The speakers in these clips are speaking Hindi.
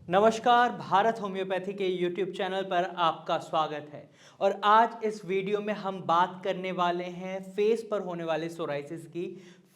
नमस्कार, भारत होम्योपैथी के यूट्यूब चैनल पर आपका स्वागत है। और आज इस वीडियो में हम बात करने वाले हैं फेस पर होने वाले सोराइसिस की।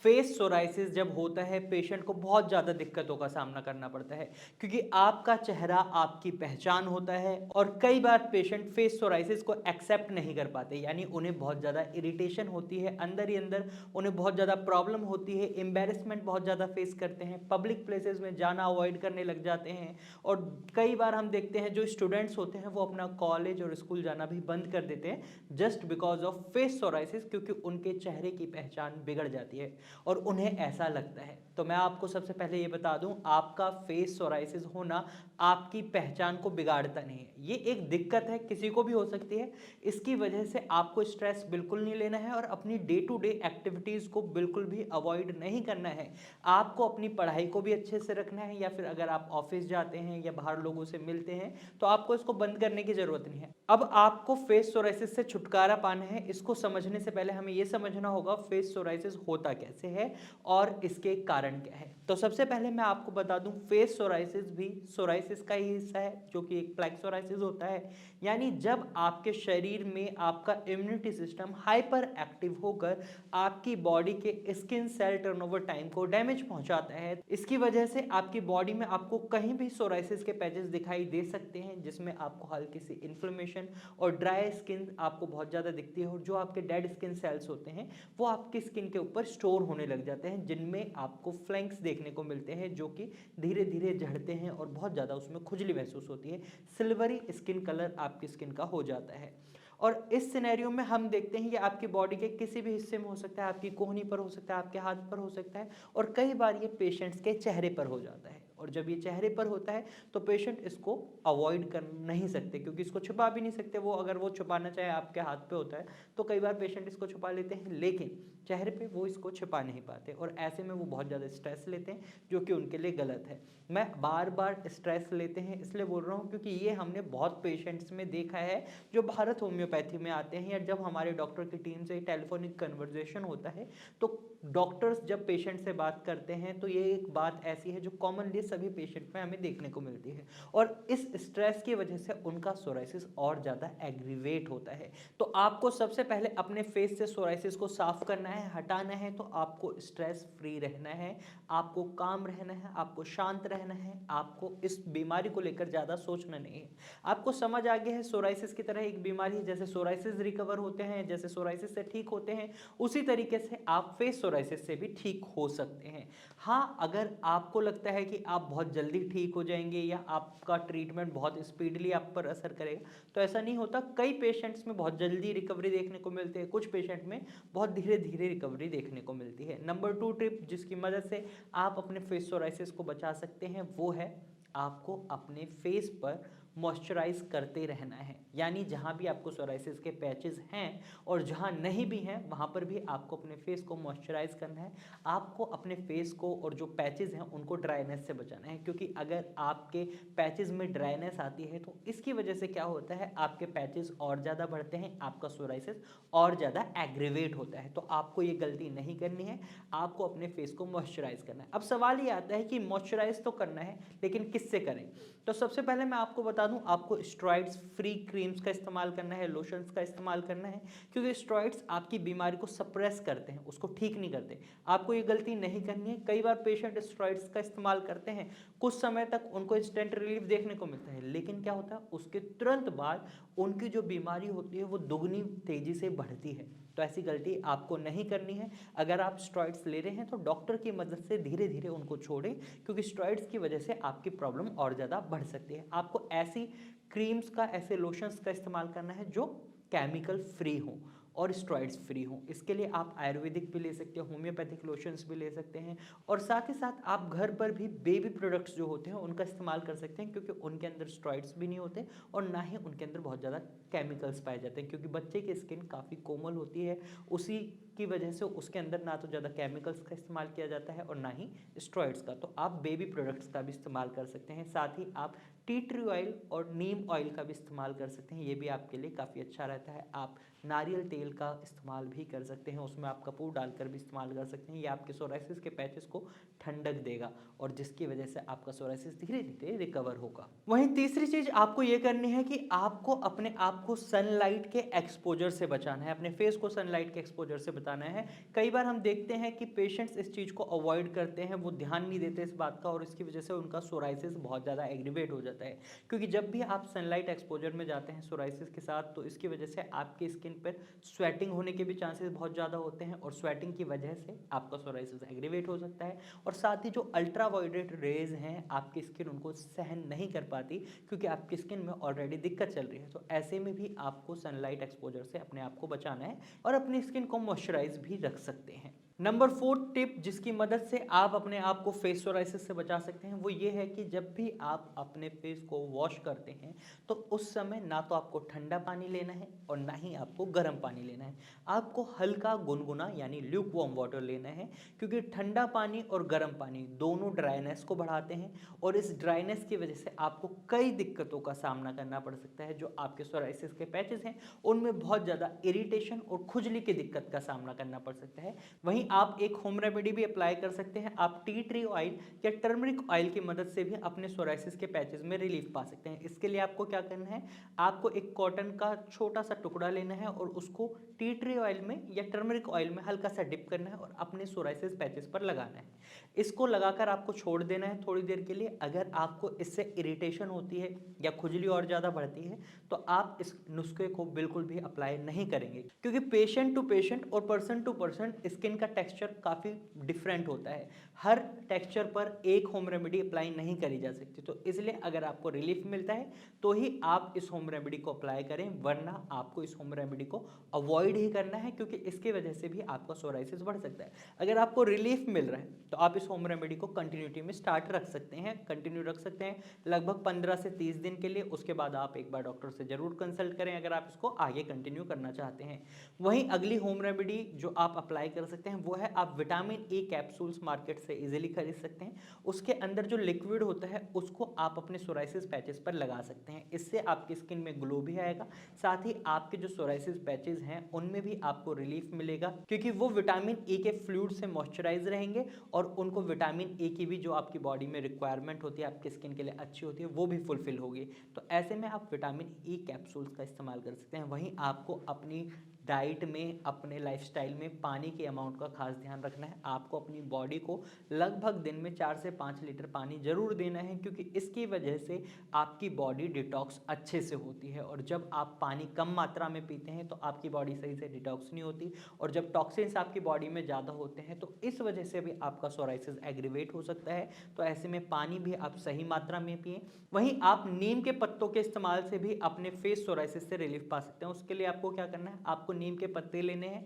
फेस सोराइसिस जब होता है पेशेंट को बहुत ज़्यादा दिक्कतों का सामना करना पड़ता है, क्योंकि आपका चेहरा आपकी पहचान होता है और कई बार पेशेंट फेस सोराइसिस को एक्सेप्ट नहीं कर पाते, यानी उन्हें बहुत ज़्यादा इरिटेशन होती है, अंदर ही अंदर उन्हें बहुत ज़्यादा प्रॉब्लम होती है, एम्बेरसमेंट बहुत ज़्यादा फेस करते हैं, पब्लिक प्लेसेस में जाना अवॉइड करने लग जाते हैं। और कई बार हम देखते हैं जो स्टूडेंट्स होते हैं वो अपना कॉलेज और स्कूल जाना भी बंद कर देते हैं just because of face psoriasis, क्योंकि उनके चेहरे की पहचान बिगड़ जाती है और उन्हें ऐसा लगता है। तो मैं आपको सबसे पहले ये बता दूं, आपका फेस सोराइसिस होना आपकी पहचान को बिगाड़ता नहीं है। ये एक दिक्कत है, किसी को भी हो सकती है। इसकी वजह से आपको स्ट्रेस बिल्कुल नहीं लेना है और अपनी डे टू डे एक्टिविटीज को बिल्कुल भी अवॉइड नहीं करना है। आपको अपनी पढ़ाई को भी अच्छे से रखना है, या फिर अगर आप ऑफिस जाते हैं या बाहर लोगों से मिलते हैं तो आपको इसको बंद करने की जरूरत नहीं है। अब आपको फेस सोराइसिस से छुटकारा पाना है। इसको समझने से पहले हमें यह समझना होगा फेस सोराइसिस होता कैसे है और इसके कारण क्या है। तो सबसे पहले मैं आपको बता दूं, फेस सोराइसिस भी सोराइसिस का ही हिस्सा है, जो कि एक प्लेक सोराइसिस होता है। यानी जब आपके शरीर में आपका इम्यूनिटी सिस्टम हाइपर एक्टिव होकर आपकी बॉडी के स्किन सेल टर्नओवर टाइम को डैमेज पहुंचाता है। इसकी वजह से आपकी बॉडी में आपको कहीं भी सोराइसिस के पैचेस दिखाई दे सकते हैं, जिसमें आपको हल्की सी इन्फ्लेमेशन और ड्राई स्किन आपको बहुत ज़्यादा दिखती है। और जो आपके डेड स्किन सेल्स होते हैं वो आपकी स्किन के ऊपर स्टोर होने लग जाते हैं, जिनमें आपको फ्लैंक्स देखने को मिलते हैं, जो कि धीरे धीरे झड़ते हैं और बहुत ज़्यादा उसमें खुजली महसूस होती है। सिल्वरी स्किन कलर आपकी स्किन का हो जाता है। और इस सिनेरियो में हम देखते हैं कि आपकी बॉडी के किसी भी हिस्से में हो सकता है, आपकी कोहनी पर हो सकता है, आपके हाथ पर हो सकता है, और कई बार ये पेशेंट्स के चेहरे पर हो जाता है। और जब ये चेहरे पर होता है तो पेशेंट इसको अवॉइड कर नहीं सकते, क्योंकि इसको छुपा भी नहीं सकते। वो अगर वो छुपाना चाहे, आपके हाथ पे होता है तो कई बार पेशेंट इसको छुपा लेते हैं, लेकिन चेहरे पे वो इसको छुपा नहीं पाते और ऐसे में वो बहुत ज़्यादा स्ट्रेस लेते हैं, जो कि उनके लिए गलत है। मैं बार बार स्ट्रेस लेते हैं इसलिए बोल रहा हूँ क्योंकि ये हमने बहुत पेशेंट्स में देखा है जो भारत होम्योपैथी में आते हैं, या जब हमारे डॉक्टर की टीम से टेलीफोनिक कन्वर्जेशन होता है तो डॉक्टर्स जब पेशेंट से बात करते हैं तो ये एक बात ऐसी है जो कॉमनली सभी पेशेंट में हमें देखने को मिलती है। और इस स्ट्रेस की वजह से उनका सोराइसिस और ज़्यादा एग्रीवेट होता है। तो आपको सबसे पहले अपने फेस से सोराइसिस को साफ करना है, हटाना है। तो आपको स्ट्रेस फ्री रहना है, आपको काम रहना है, आपको शांत रहना है, आपको इस बीमारी को लेकर ज़्यादा सोचना नहीं है। आपको समझ आ गया है सोराइसिस की तरह एक बीमारी है, जैसे सोराइसिस रिकवर होते हैं, जैसे सोराइसिस से ठीक होते हैं, उसी तरीके से आप फेस सोराइसिस से भी ठीक हो सकते हैं। हाँ, अगर आपको लगता है कि आप बहुत जल्दी ठीक हो जाएंगे या आपका ट्रीटमेंट बहुत स्पीडली आप पर असर करेगा, तो ऐसा नहीं होता। कई पेशेंट्स में बहुत जल्दी रिकवरी देखने को मिलती है, कुछ पेशेंट में बहुत धीरे धीरे रिकवरी देखने को मिलती है। नंबर 2 टिप जिसकी मदद से आप अपने फेस सोराइसिस को बचा सकते हैं वो है आपको अपने फेस पर मॉइस्चराइज करते रहना है। यानी जहाँ भी आपको सोराइसिस के पैचेस हैं और जहाँ नहीं भी हैं वहाँ पर भी आपको अपने फेस को मॉइस्चराइज करना है। आपको अपने फेस को और जो पैचेस हैं उनको ड्राइनेस से बचाना है, क्योंकि अगर आपके पैचेस में ड्राइनेस आती है तो इसकी वजह से क्या होता है, आपके पैचेस और ज़्यादा बढ़ते हैं, आपका सोराइसिस और ज़्यादा एग्रीवेट होता है। तो आपको ये गलती नहीं करनी है, आपको अपने फेस को मॉइस्चराइज करना है। अब सवाल ये आता है कि मॉइस्चराइज तो करना है, लेकिन किससे करें। तो सबसे पहले मैं आपको बता दूं, आपको स्टेरॉइड्स फ्री क्रीम्स का इस्तेमाल करना है, लोशंस का इस्तेमाल करना है, क्योंकि स्टेरॉइड्स आपकी बीमारी को सप्रेस करते हैं, उसको ठीक नहीं करते। आपको ये गलती नहीं करनी है। कई बार पेशेंट स्टेरॉइड्स का इस्तेमाल करते हैं, कुछ समय तक उनको इंस्टेंट रिलीफ देखने को मिलता है, लेकिन क्या होता है उसके तुरंत बाद उनकी जो बीमारी होती है वो दुगनी तेजी से बढ़ती है। तो ऐसी गलती आपको नहीं करनी है। अगर आप स्टेरॉइड्स ले रहे हैं तो डॉक्टर की मदद से धीरे धीरे उनको छोड़ें, क्योंकि स्टेरॉइड्स की वजह से आपकी प्रॉब्लम और ज़्यादा बढ़ सकती है। आपको ऐसी क्रीम्स का, ऐसे लोशंस का इस्तेमाल करना है जो केमिकल फ्री हो और स्टेरॉइड्स फ्री हो। इसके लिए आप आयुर्वेदिक भी ले सकते हैं, होम्योपैथिक लोशंस भी ले सकते हैं, और साथ ही साथ आप घर पर भी बेबी प्रोडक्ट्स जो होते हैं उनका इस्तेमाल कर सकते हैं, क्योंकि उनके अंदर स्टेरॉइड्स भी नहीं होते और ना ही उनके अंदर बहुत ज़्यादा केमिकल्स पाए जाते हैं, क्योंकि बच्चे की स्किन काफ़ी कोमल होती है, उसी की वजह से उसके अंदर ना तो ज़्यादा केमिकल्स का इस्तेमाल किया जाता है और ना ही स्टेरॉइड्स का। तो आप बेबी प्रोडक्ट्स का भी इस्तेमाल कर सकते हैं। साथ ही आप टी ट्री ऑयल और नीम ऑयल का भी इस्तेमाल कर सकते हैं, ये भी आपके लिए काफ़ी अच्छा रहता है। आप नारियल तेल का इस्तेमाल भी कर सकते हैं, उसमें आप कपूर डालकर भी इस्तेमाल कर सकते हैं। ये आपके सोराइसिस के पैचेस को ठंडक देगा और जिसकी वजह से आपका सोराइसिस धीरे धीरे रिकवर होगा। वहीं तीसरी चीज़ आपको ये करनी है कि आपको अपने आप को सनलाइट के एक्सपोजर से बचाना है, अपने फेस को सनलाइट के एक्सपोजर से बचाना है। कई बार हम देखते हैं कि पेशेंट्स इस चीज़ को अवॉइड करते हैं, वो ध्यान नहीं देते इस बात का और इसकी वजह से उनका सोराइसिस बहुत ज़्यादा एग्रीवेट हो जाता है। क्योंकि जब भी आप सनलाइट एक्सपोजर में जाते हैं सोराइसिस के साथ, तो इसकी वजह से आपकी स्किन पर स्वेटिंग होने के भी चांसेस बहुत ज़्यादा होते हैं और स्वेटिंग की वजह से आपका सोराइसिस एग्रीवेट हो सकता है। और साथ ही जो अल्ट्रा वायलेट रेज हैं, आपकी स्किन उनको सहन नहीं कर पाती क्योंकि आपकी स्किन में ऑलरेडी दिक्कत चल रही है। तो ऐसे में भी आपको सनलाइट एक्सपोजर से अपने आप को बचाना है और अपनी स्किन को मॉइस्चराइज भी रख सकते हैं। नंबर 4 टिप जिसकी मदद से आप अपने आप को फेस सोराइसिस से बचा सकते हैं वो ये है कि जब भी आप अपने फेस को वॉश करते हैं तो उस समय ना तो आपको ठंडा पानी लेना है और ना ही आपको गर्म पानी लेना है। आपको हल्का गुनगुना यानी ल्यूक वार्म वाटर लेना है, क्योंकि ठंडा पानी और गर्म पानी दोनों ड्राइनेस को बढ़ाते हैं और इस ड्राइनेस की वजह से आपको कई दिक्कतों का सामना करना पड़ सकता है। जो आपके सोराइसिस के पैचेस हैं उनमें बहुत ज़्यादा इरिटेशन और खुजली की दिक्कत का सामना करना पड़ सकता है। वहीं आप एक होम रेमेडी भी अप्लाई कर सकते हैं। आप टी ट्री ऑयल या टर्मरिक ऑयल की मदद से भी अपने सोराइसिस के पैचेस में रिलीफ पा सकते हैं। इसके लिए आपको क्या करना है, आपको एक कॉटन का छोटा सा टुकड़ा लेना है और उसको टी ट्री ऑयल में या टर्मरिक ऑयल में हल्का सा डिप करना है और अपने सोराइसिस पैचेस पर लगाना है। इसको लगाकर आपको छोड़ देना है थोड़ी देर के लिए। अगर आपको इससे इरिटेशन होती है या खुजली और ज़्यादा बढ़ती है तो आप इस नुस्खे को बिल्कुल भी अप्लाई नहीं करेंगे, क्योंकि पेशेंट टू पेशेंट और पर्सन टू पर्सन स्किन का टेक्सचर काफ़ी डिफरेंट होता है। हर टेक्सचर पर एक होम रेमेडी अप्लाई नहीं करी जा सकती। तो इसलिए अगर आपको रिलीफ मिलता है तो ही आप इस होम रेमेडी को अप्लाई करें, वरना आपको इस होम रेमेडी को अवॉइड ही करना है, क्योंकि इसके वजह से भी आपका सोराइसिस बढ़ सकता है। अगर आपको रिलीफ मिल रहा है तो आप इस होम रेमेडी को कंटिन्यूटी में स्टार्ट रख सकते हैं, कंटिन्यू रख सकते हैं लगभग 15 से 30 दिन के लिए। उसके बाद आप एक बार डॉक्टर से जरूर कंसल्ट करें अगर आप इसको आगे कंटिन्यू करना चाहते हैं। वहीं अगली होम रेमेडी जो आप अप्लाई कर सकते हैं वो है, आप विटामिन ए कैप्सूल्स मार्केट से इजीली खरीद सकते हैं। उसके अंदर जो लिक्विड होता है उसको आप अपने सोराइसिस पैचेस पर लगा सकते हैं। इससे आपकी स्किन में ग्लो भी आएगा, साथ ही आपके जो सोराइसिस पैचेस हैं उनमें भी आपको रिलीफ मिलेगा, क्योंकि वो विटामिन ए के फ्लूइड से मॉइस्चराइज रहेंगे और उनको विटामिन ए की भी जो आपकी बॉडी में रिक्वायरमेंट होती है, आपकी स्किन के लिए अच्छी होती है, वो भी फुलफिल होगी। तो ऐसे में आप विटामिन ई कैप्सूल्स का इस्तेमाल कर सकते हैं। वहीं आपको अपनी डाइट में, अपने लाइफस्टाइल में पानी के अमाउंट का खास ध्यान रखना है। आपको अपनी बॉडी को लगभग दिन में 4 से 5 लीटर पानी जरूर देना है, क्योंकि इसकी वजह से आपकी बॉडी डिटॉक्स अच्छे से होती है। और जब आप पानी कम मात्रा में पीते हैं तो आपकी बॉडी सही से डिटॉक्स नहीं होती, और जब टॉक्सिन्स आपकी बॉडी में ज़्यादा होते हैं तो इस वजह से भी आपका सोराइसिस एग्रीवेट हो सकता है। तो ऐसे में पानी भी आप सही मात्रा में पिएं। वहीं आप नीम के पत्तों के इस्तेमाल से भी अपने फेस सोराइसिस से रिलीफ पा सकते हैं। उसके लिए आपको क्या करना है, आपको नीम के पत्ते लेने हैं,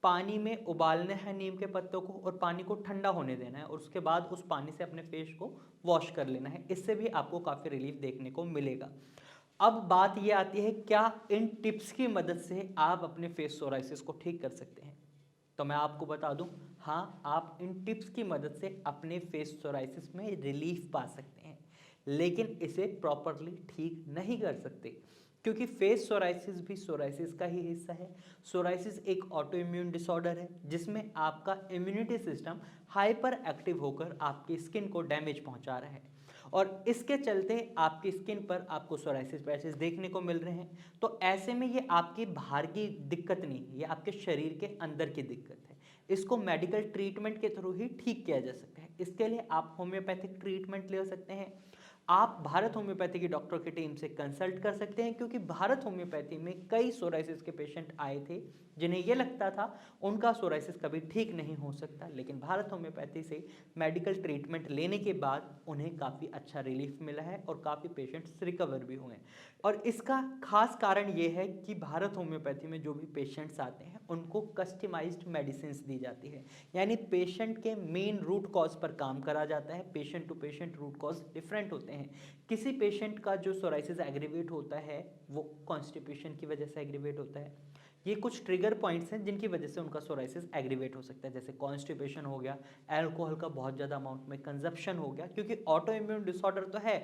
पानी में उबालना है नीम के पत्तों को और पानी को ठंडा होने देना है और उसके बाद उस पानी से अपने फेस को वॉश कर लेना है। इससे भी आपको काफ़ी रिलीफ देखने को मिलेगा। अब बात ये आती है, क्या इन टिप्स की मदद से आप अपने फेस सोराइसिस को ठीक कर सकते हैं? तो मैं आपको बता दूं, हाँ, आप इन टिप्स की मदद से अपने फेस सोराइसिस में रिलीफ पा सकते हैं, लेकिन इसे प्रॉपरली ठीक नहीं कर सकते, क्योंकि फेस सोराइसिस भी सोराइसिस का ही हिस्सा है। सोराइसिस एक ऑटो इम्यून डिसऑर्डर है जिसमें आपका इम्यूनिटी सिस्टम हाइपर एक्टिव होकर आपकी स्किन को डैमेज पहुंचा रहा है और इसके चलते आपकी स्किन पर आपको सोराइसिस पैचेस देखने को मिल रहे हैं। तो ऐसे में ये आपकी बाहर की दिक्कत नहीं है, ये आपके शरीर के अंदर की दिक्कत है। इसको मेडिकल ट्रीटमेंट के थ्रू ही ठीक किया जा सकता है। इसके लिए आप होम्योपैथिक ट्रीटमेंट ले सकते हैं। आप भारत होम्योपैथी की डॉक्टर की टीम से कंसल्ट कर सकते हैं, क्योंकि भारत होम्योपैथी में कई सोराइसिस के पेशेंट आए थे जिन्हें ये लगता था उनका सोराइसिस कभी ठीक नहीं हो सकता, लेकिन भारत होम्योपैथी से मेडिकल ट्रीटमेंट लेने के बाद उन्हें काफ़ी अच्छा रिलीफ मिला है और काफ़ी पेशेंट्स रिकवर भी हुए हैं। और इसका खास कारण ये है कि भारत होम्योपैथी में जो भी पेशेंट्स आते हैं उनको कस्टमाइज्ड मेडिसिन दी जाती है, यानी पेशेंट के मेन रूट कॉज पर काम करा जाता है। Patient to patient root cause different होते हैं। किसी पेशेंट का जो सोराइसिस एग्रीवेट होता है वो कॉन्स्टिपेशन की वजह से एग्रीवेट होता है, ये कुछ ट्रिगर पॉइंट्स हैं जिनकी वजह से उनका सोराइसिस एग्रीवेट हो सकता है, जैसे कॉन्स्टिपेशन हो गया, अल्कोहल का बहुत ज़्यादा अमाउंट में कंजप्शन हो गया, क्योंकि ऑटो इम्यून डिसऑर्डर तो है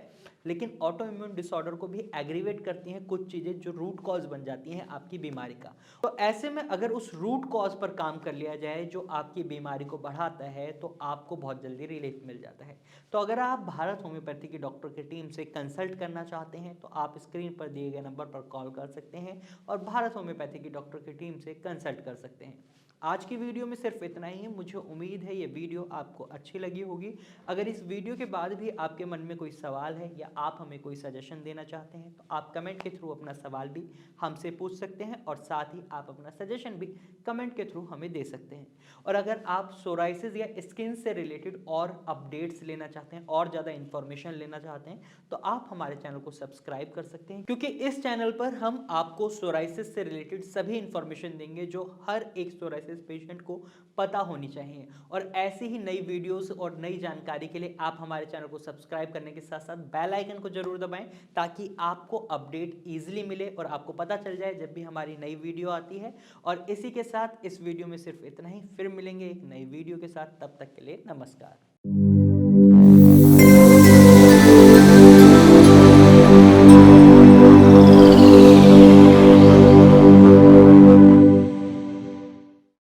लेकिन ऑटो इम्यून डिसऑर्डर को भी एग्रीवेट करती हैं कुछ चीज़ें जो रूट कॉज बन जाती हैं आपकी बीमारी का। तो ऐसे में अगर उस रूट कॉज पर काम कर लिया जाए जो आपकी बीमारी को बढ़ाता है तो आपको बहुत जल्दी रिलीफ मिल जाता है। तो अगर आप भारत होम्योपैथी की डॉक्टर की टीम से कंसल्ट करना चाहते हैं तो आप स्क्रीन पर दिए गए नंबर पर कॉल कर सकते हैं और भारत होम्योपैथी की डॉक्टर की टीम से कंसल्ट कर सकते हैं। आज की वीडियो में सिर्फ इतना ही है। मुझे उम्मीद है ये वीडियो आपको अच्छी लगी होगी। अगर इस वीडियो के बाद भी आपके मन में कोई सवाल है या आप हमें कोई सजेशन देना चाहते हैं तो आप कमेंट के थ्रू अपना सवाल भी हमसे पूछ सकते हैं और साथ ही आप अपना सजेशन भी कमेंट के थ्रू हमें दे सकते हैं। और अगर आप सोराइसिस या स्किन से रिलेटेड और अपडेट्स लेना चाहते हैं और ज़्यादा इन्फॉर्मेशन लेना चाहते हैं तो आप हमारे चैनल को सब्सक्राइब कर सकते हैं, क्योंकि इस चैनल पर हम आपको सोराइसिस से रिलेटेड सभी इन्फॉर्मेशन देंगे जो हर एक सोराइसिस पेशेंट को पता होनी चाहिए। और ऐसी ही नई वीडियोस और नई जानकारी के लिए आप हमारे चैनल को सब्सक्राइब करने के साथ साथ बेल आइकन को जरूर दबाएं ताकि आपको अपडेट इजीली मिले और आपको पता चल जाए जब भी हमारी नई वीडियो आती है। और इसी के साथ इस वीडियो में सिर्फ इतना ही, फिर मिलेंगे एक नई वीडियो के साथ, तब तक के लिए नमस्कार।